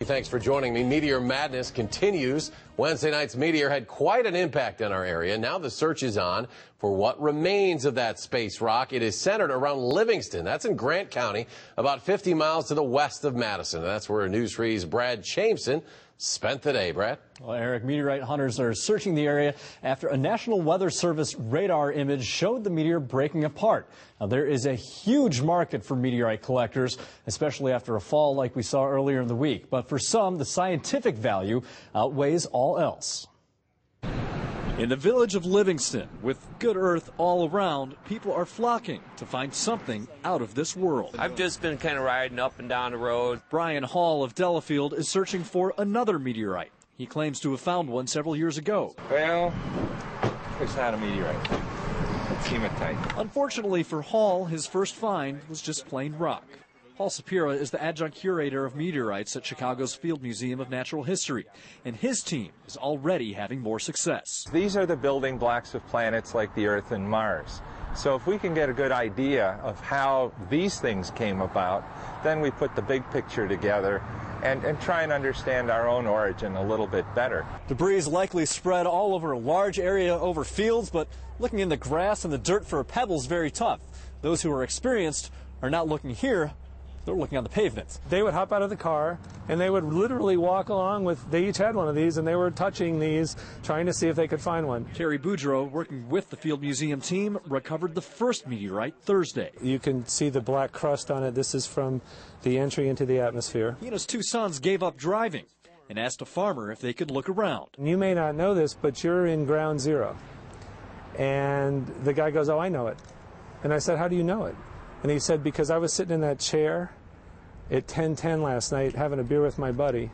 Thanks for joining me. Meteor madness continues. Wednesday night's meteor had quite an impact in our area. Now the search is on for what remains of that space rock. It is centered around Livingston. That's in Grant County, about 50 miles to the west of Madison. That's where News 3's Brad Chaimson spent the day. Brad? Well, Eric, meteorite hunters are searching the area after a National Weather Service radar image showed the meteor breaking apart. Now, there is a huge market for meteorite collectors, especially after a fall like we saw earlier in the week. But for some, the scientific value outweighs all else. In the village of Livingston, with good earth all around, people are flocking to find something out of this world. I've just been kind of riding up and down the road. Brian Hall of Delafield is searching for another meteorite. He claims to have found one several years ago. Well, it's not a meteorite. It's hematite. Unfortunately for Hall, his first find was just plain rock. Paul Sapira is the adjunct curator of meteorites at Chicago's Field Museum of Natural History, and his team is already having more success. These are the building blocks of planets like the Earth and Mars. So if we can get a good idea of how these things came about, then we put the big picture together and try and understand our own origin a little bit better. Debris is likely spread all over a large area over fields, but looking in the grass and the dirt for a pebble is very tough. Those who are experienced are not looking here. They're looking on the pavement. They would hop out of the car and they would literally walk along with, they each had one of these and they were touching these, trying to see if they could find one. Terry Boudreau, working with the Field Museum team, recovered the first meteorite Thursday. You can see the black crust on it. This is from the entry into the atmosphere. He and his two sons gave up driving and asked a farmer if they could look around. You may not know this, but you're in ground zero. And the guy goes, "Oh, I know it." And I said, "How do you know it?" And he said, "Because I was sitting in that chair at 10:10 last night having a beer with my buddy,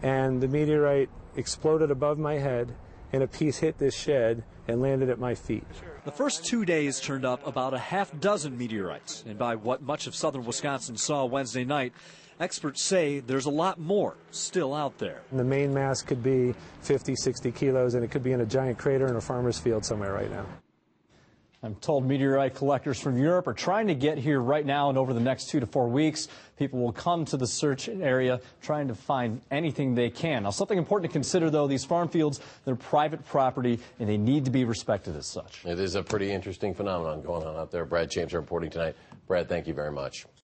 and the meteorite exploded above my head, and a piece hit this shed and landed at my feet." The first 2 days turned up about a half dozen meteorites, and by what much of southern Wisconsin saw Wednesday night, experts say there's a lot more still out there. And the main mass could be 50, 60 kilos, and it could be in a giant crater in a farmer's field somewhere right now. I'm told meteorite collectors from Europe are trying to get here right now, and over the next 2 to 4 weeks, people will come to the search area trying to find anything they can. Now, something important to consider, though, these farm fields, they're private property, and they need to be respected as such. It is a pretty interesting phenomenon going on out there. Brad Chaimson reporting tonight. Brad, thank you very much.